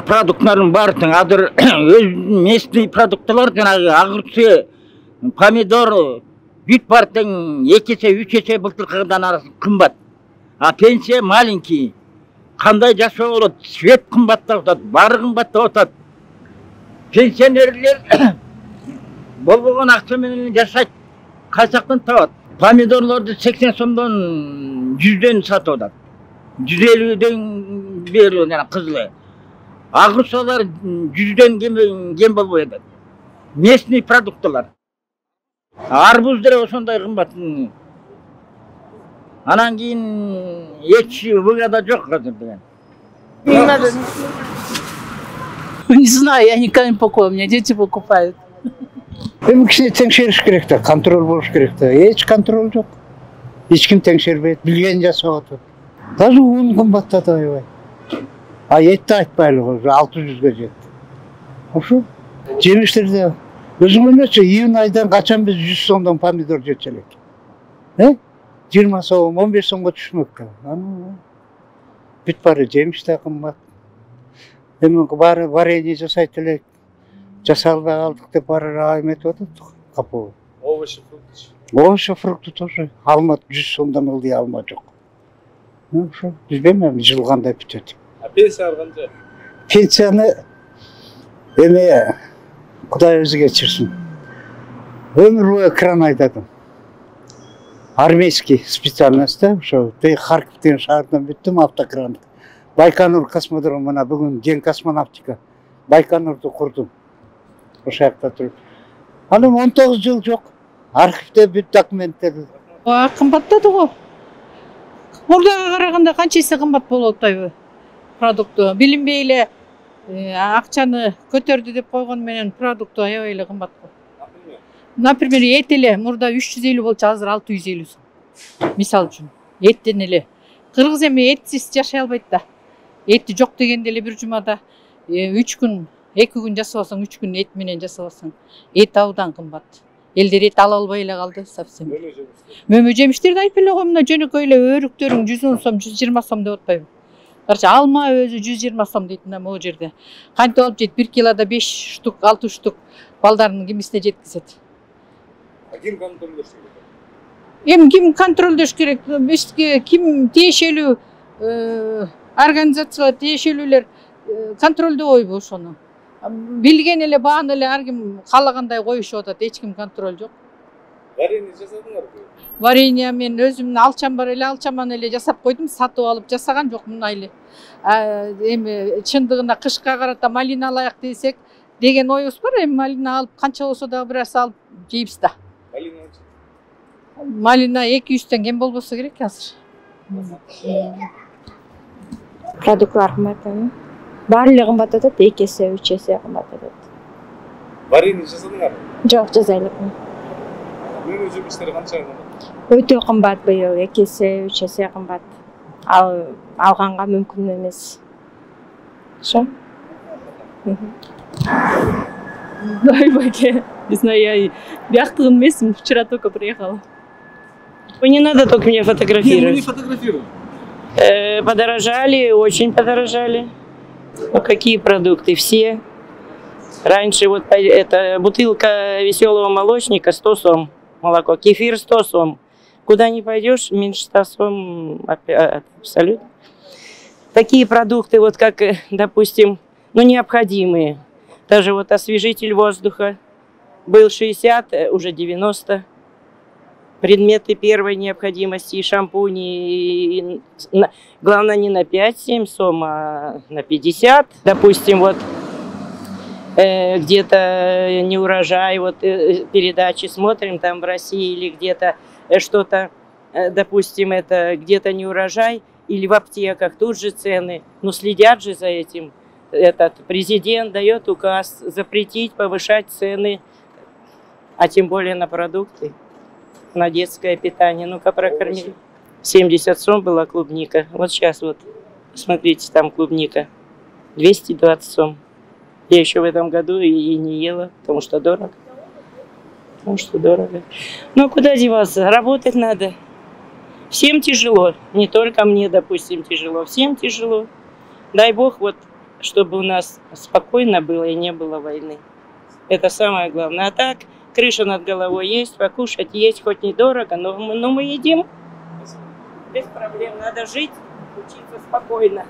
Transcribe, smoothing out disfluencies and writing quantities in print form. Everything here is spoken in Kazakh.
продуктларын барын азыр өз местный продуктлар жанагы огурцы, помидор бүт бар тең 2 есе 3 есе былтыркыдан кымбат. А пенсия маленький. Кандай жашоо болот? Свет кымбаттап атат, баары кымбаттап атат. Пенсионерлер болбогон акча менен жашайт. Кайсактан табат? Помидорлорду 80 сомдон 100дөн сатып атат. 150дөн берип жана кызылы. Агурчалар 100дөн кем болбой атат. Местный продуктлар. Арбуз деле ошондой кымбат. Анан кийин эч выгода жок азыр деген. Не знаю, я никогда не покупаю, у меня дети покупают. Эми кичине теңшериш керек да, контроль болуш керек да. Эч контроль жок. Эч ким теңшербейт, билген жасап атат. Даже un кымбаттады аябай. А этти айтпайлы, 600га жетти. Ошо жемиштерде өзүң элечи июнь айдан качан биз 100 сомдон помидор жечү элек. 20 сом, 15 сомго түшмөк. Бүт баары жемиш да кымбат. Эми баары варенье жасайт элек. Жасалбай калдык деп баары эметип атат. Капуу. Овощи, фрукты. Овощи, фрукты тоже. Алма 100 сомдон ылдый алма жок. Ошо билбейм, жылгандай бүтөт. А пенсия алганда? Пенсияны эми Кудай өзү кечирсин. Өмүр бою кран айдадым. Армейский специальность да, ошо Харьков деген шаардан бүттүм автокрандык. Байконур космодромуна бүгүн ген космонавтика Байконурду курдум. Ошо жакта туруп. Анан 19 жыл жок. Архивде бүт документтер. Кымбаттады го. Мурдага караганда канча эсе кымбат болуп атпайбы? Продукты билинбей эле акчаны көтөрдү деп койгон менен продукты аябай эле кымбат го. Например, эт эле мурда 350 болчу, азыр 650 сом. Мисал үчүн, эттен эле. Кыргыз эми этсиз жашай албайт да. Эти жок дегенде эле бир жумада 3 күн, 2 күн жасап алсаң, 3 күн эт менен жасап алсаң, эт абдан кымбат. Элдер эт ала албай эле калды совсем. Мөмө жемиштерди айтып эле койм, мына жөнөкөй эле өрүктөрүң 110 сом, 120 сом деп атпайбы? Карчы алма өзү 120 сом дейт мына могу жерде. Кантип алып жейт? 1 килода 5 штук, 6 штук балдарынын кимисине жеткизет. Ким контролдош керек? Эми ким контролдош керек? Бизге ким тиешелүү организациялар, тиешелүүлөр контролдобойбу ошону? Билген эле бааны эле ар ким каалагандай коюшуп атат, эч ким контроль жок. Варенье жасадыңарбы? Варенье мен өзүмдүн алчам бар эле, алчаман эле жасап койдум, сатып алып жасаган жокмун айлы. Эми чындыгында кышка карата малина алайык десек деген оюбуз бар. Эми малина алып канча болсо да бир аз алып жейбиз да. Малина 200төн кем болбосо керек азыр. Продуктлар кымбат. Баары эле кымбат атат, 2 эсе, 3 эсе кымбат атат. Варенье жасадыңарбы? Жок, жасай элек. Мөмө жемиштери канча кымбат? Өтө кымбат быйыл, 2 эсе, 3 эсе кымбат. Алганга мүмкүн эмес. Ошо. Ой, Баке, не знаю, я бяхтыгын эмесмин, вчера только приехала. Не надо только меня фотографировать. Не фотографируем. Подорожали, очень подорожали. Ну, какие продукты? Все. Раньше вот эта бутылка веселого молочника 100 сом молоко, кефир 100 сом. Куда не пойдешь, меньше 100 сом абсолютно. Такие продукты, вот как, допустим, ну, необходимые. Даже вот освежитель воздуха был 60, уже 90. Предметы первой необходимости, шампуни, главное не на 5-7 сом, а на 50. Допустим, вот где-то не урожай, вот передачи смотрим там в России или где-то что-то, допустим, это где-то не урожай, или в аптеках тут же цены, но следят же за этим. Этот президент дает указ запретить повышать цены, а тем более на продукты, на детское питание. Ну-ка прокормили. 70 сом была клубника. Вот сейчас вот, смотрите, там клубника. 220 сом. Я еще в этом году и не ела, потому что дорого. Потому что дорого. Ну, куда деваться? Работать надо. Всем тяжело. Не только мне, допустим, тяжело. Всем тяжело. Дай бог, вот чтобы у нас спокойно было и не было войны. Это самое главное. А так, крыша над головой есть, покушать есть, хоть недорого, но мы едим. Без проблем. Надо жить, учиться спокойно.